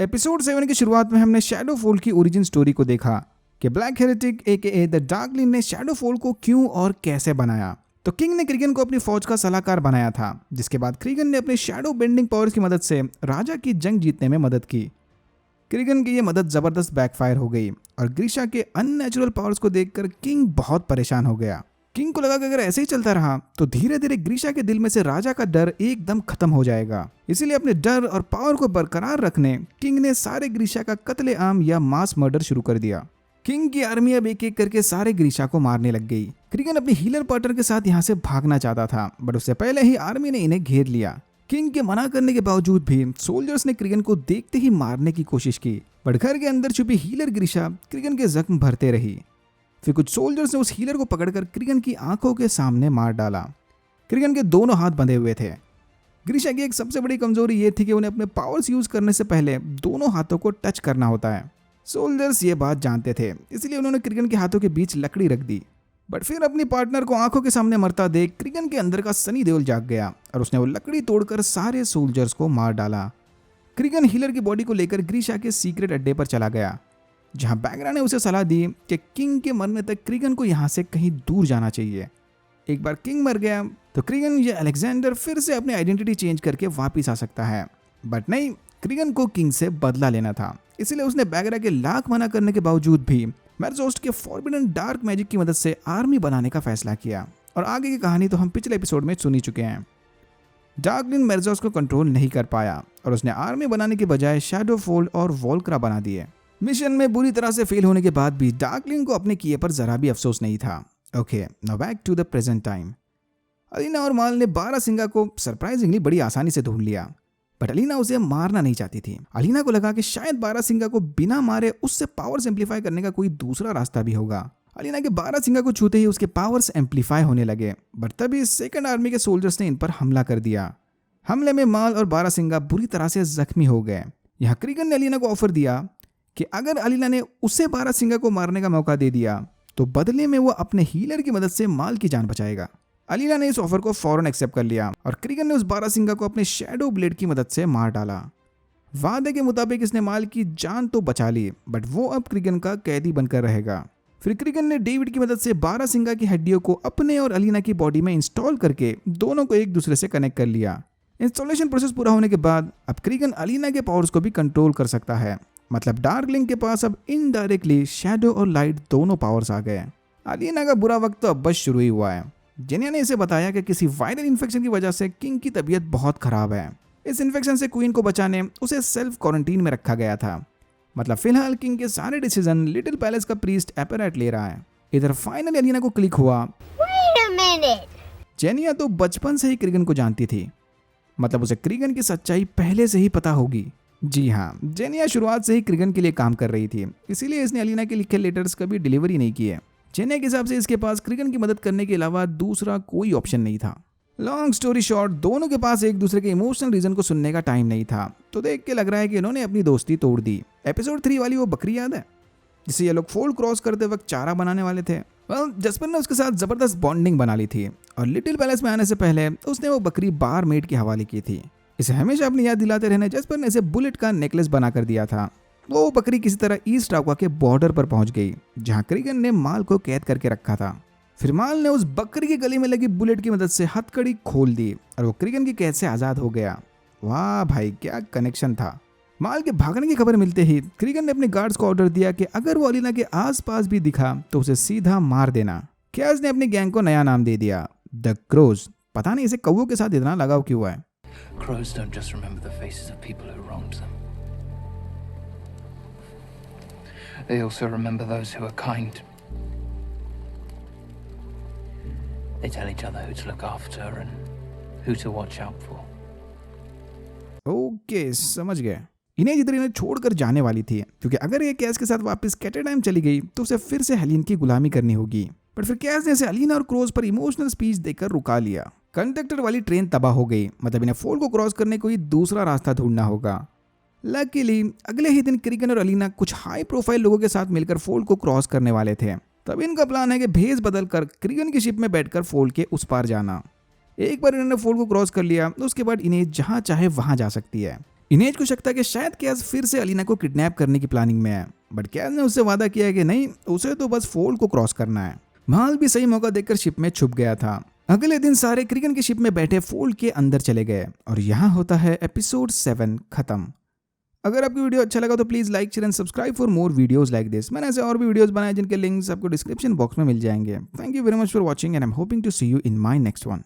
Episode 7 की शुरुआत में हमने शैडोफॉल की ओरिजिन स्टोरी को देखा कि ब्लैक हेरेटिक एके द डार्कलिन ने शैडोफॉल को क्यों और कैसे बनाया। तो किंग ने क्रिगन को अपनी फौज का सलाहकार बनाया था, जिसके बाद क्रिगन ने अपने शैडो बेंडिंग पावर्स की मदद से राजा की जंग जीतने में मदद की। क्रिगन की यह मदद जबरदस्त बैकफायर हो गई और ग्रीशा के अननेचुरल पावर्स को देखकर किंग बहुत परेशान हो गया। किंग को लगा कि अगर ऐसे ही चलता रहा तो धीरे धीरे ग्रीशा के दिल में से राजा का डर एकदम खत्म हो जाएगा। इसीलिए अपने डर और पावर को बरकरार रखने किंग ने सारे ग्रीशा का कत्लेआम या मास मर्डर शुरू कर दिया। किंग की आर्मी अब एक एक करके सारे ग्रीशा को मारने लग गई। क्रिगन अपने हीलर पार्टनर के साथ यहाँ से भागना चाहता था, बट उससे पहले ही आर्मी ने इन्हें घेर लिया। किंग के मना करने के बावजूद भी सोल्जर्स ने क्रिगन को देखते ही मारने की कोशिश की, बट घर के अंदर छुपी हीलर ग्रीशा क्रिगन के जख्म भरते रही। फिर कुछ सोल्जर्स ने उस हीलर को पकड़कर क्रिगन की आंखों के सामने मार डाला। क्रिगन के दोनों हाथ बंधे हुए थे। ग्रीशा की एक सबसे बड़ी कमजोरी ये थी कि उन्हें अपने पावर्स यूज करने से पहले दोनों हाथों को टच करना होता है। सोल्जर्स ये बात जानते थे, इसलिए उन्होंने क्रिगन के हाथों के बीच लकड़ी रख दी। बट फिर अपनी पार्टनर को आंखों के सामने मरता देख क्रिगन के अंदर का सनी देओल जाग गया और उसने वो लकड़ी तोड़कर सारे सोल्जर्स को मार डाला। क्रिगन हीलर की बॉडी को लेकर ग्रीशा के सीक्रेट अड्डे पर चला गया, जहां बैगरा ने उसे सलाह दी कि किंग के मरने तक क्रिगन को यहां से कहीं दूर जाना चाहिए। एक बार किंग मर गया तो क्रिगन या अलेक्जेंडर फिर से अपनी आइडेंटिटी चेंज करके वापस आ सकता है, बट नहीं, क्रिगन को किंग से बदला लेना था। इसलिए उसने बैगरा के लाख मना करने के बावजूद भी मेरजोस्ट के फॉरबिडन डार्क मैजिक की मदद से आर्मी बनाने का फैसला किया। और आगे की कहानी तो हम पिछले एपिसोड में सुनी चुके हैं। डार्कलिन मेरजोस्ट को कंट्रोल नहीं कर पाया और उसने आर्मी बनाने के बजाय शैडोफॉल और वोल्क्रा बना दिए। मिशन में बुरी तरह से फेल होने के बाद भी डार्कलिन को अपने किए पर जरा भी अफसोस नहीं था। Okay, now back to the present time. Alina और माल ने बारासिंगा को सरप्राइजिंगली बड़ी आसानी से ढूंढ लिया, बट अलीना उसे मारना नहीं चाहती थी। अलीना को लगा कि शायद बारासिंगा को बिना मारे उससे पावर्स एम्पलीफाई करने का कोई दूसरा रास्ता भी होगा। अलीना के बारासिंगा को छूते ही उसके पावर्स एम्पलीफाई होने लगे, बट तभी सेकंड आर्मी के सोल्जर्स ने इन पर हमला कर दिया। हमले में माल और बारासिंगा बुरी तरह से जख्मी हो गए। यहाँ क्रिगन ने अलीना को ऑफर दिया कि अगर अलीना ने उसे बारासिंगा को मारने का मौका दे दिया तो बदले में वो अपने हीलर की मदद से माल की जान बचाएगा। अलीना ने इस ऑफर को फौरन एक्सेप्ट कर लिया और क्रिगन ने उस बारासिंगा को अपने शैडो ब्लेड की मदद से मार डाला। वादे के मुताबिक इसने माल की जान तो बचा ली, बट वो अब क्रिगन का कैदी बनकर रहेगा। फिर क्रिगन ने डेविड की मदद से बारासिंगा की हड्डियों को अपने और अलीना की बॉडी में इंस्टॉल करके दोनों को एक दूसरे से कनेक्ट कर लिया। इंस्टॉलेशन प्रोसेस पूरा होने के बाद अब क्रिगन अलीना के पावर्स को भी कंट्रोल कर सकता है। मतलब डार्कलिंग के पास अब इनडायरेक्टली शैडो और लाइट दोनों पावर्स आ गए। अलीना का बुरा वक्त तो अब बस शुरू ही हुआ है। जेनिया ने इसे बताया कि किसी वायरल इन्फेक्शन की वजह से किंग की तबीयत बहुत खराब है। इस इन्फेक्शन से क्वीन को बचाने उसे सेल्फ क्वारंटीन में रखा गया था। मतलब फिलहाल किंग के सारे डिसीजन लिटिल पैलेस का प्रीस्ट एपेरेट ले रहा है। इधर फाइनली अलीना को क्लिक हुआ। जेनिया तो बचपन से ही क्रिगन को जानती थी, मतलब उसे क्रिगन की सच्चाई पहले से ही पता होगी। जी हाँ, जेनिया शुरुआत से ही क्रिगन के लिए काम कर रही थी, इसीलिए इसने अलीना के लिखे लेटर्स कभी डिलीवरी नहीं किए। जेनिया के हिसाब से इसके पास क्रिगन की मदद करने के अलावा दूसरा कोई ऑप्शन नहीं था। लॉन्ग स्टोरी शॉर्ट, दोनों के पास एक दूसरे के इमोशनल रीजन को सुनने का टाइम नहीं था, तो देख के लग रहा है कि इन्होंने अपनी दोस्ती तोड़ दी। एपिसोड 3 वाली वो बकरी याद है जिसे ये लोग फोल्ड क्रॉस करते वक्त चारा बनाने वाले थे? जसपर ने उसके साथ जबरदस्त बॉन्डिंग बना ली थी और लिटिल पैलेस में आने से पहले उसने वो बकरी बार मेड के हवाले की थी। इसे हमेशा अपनी याद दिलाते रहने जसपर ने इसे बुलेट का नेकलेस बना कर दिया था। वो बकरी किसी तरह ईस्ट आक्वा के बॉर्डर पर पहुंच गई, जहां क्रिगन ने माल को कैद करके रखा था। फिर माल ने उस बकरी की गली में लगी बुलेट की मदद से हथकड़ी खोल दी और वो क्रिगन की कैद से आजाद हो गया। वाह भाई, क्या कनेक्शन था। माल के भागने की खबर मिलते ही क्रिगन ने अपने गार्ड्स को ऑर्डर दिया कि अगर वो अलीना के आसपास भी दिखा तो उसे सीधा मार देना। कैज ने अपनी गैंग को नया नाम दे दिया, द क्रोज। पता नहीं इसे कौवों के साथ इतना लगाव क्यों है। Crows don't just remember the faces of people who wronged them. They also remember those who are kind. They tell each other who to look after and who to watch out for. Okay, समझ गए। इन्हें जिधर इन्हें छोड़कर जाने वाली थी, क्योंकि अगर ये कैस के साथ वापस कैटेडाइम चली गई तो उसे फिर से हेलिन की गुलामी करनी होगी। पर फिर कैस ने इसे अलीना और क्रोज पर इमोशनल स्पीच देकर रुका लिया। कंडक्टर वाली ट्रेन तबाह हो गई, मतलब इन्हें फोल को क्रॉस करने कोई दूसरा रास्ता ढूंढना होगा। लकीली अगले ही दिन क्रिगन और अलीना कुछ हाई प्रोफाइल लोगों के साथ मिलकर फोल्ड को क्रॉस करने वाले थे। तब इनका प्लान है कि भेस बदल कर क्रिगन की शिप में बैठकर फोल्ड के उस पार जाना। एक बार इन्होंने फोल्ड को क्रॉस कर लिया, उसके बाद इन्हें जहां चाहे वहां जा सकती है। इनेज को शक था कि शायद कैज फिर से अलीना को किडनैप करने की प्लानिंग में है, बट कैज ने उससे वादा किया कि नहीं, उसे तो बस फोल्ड को क्रॉस करना है। माल भी सही मौका देखकर शिप में छुप गया था। अगले दिन सारे क्रिगन की शिप में बैठे फोल्ड के अंदर चले गए और यहाँ होता है एपिसोड 7 खत्म। अगर आपको वीडियो अच्छा लगा तो please like share and subscribe for more videos like this. मैंने ऐसे और भी वीडियोस बनाए जिनके लिंक्स आपको डिस्क्रिप्शन बॉक्स में मिल जाएंगे। Thank you very much for watching and I am hoping to see you in my next one.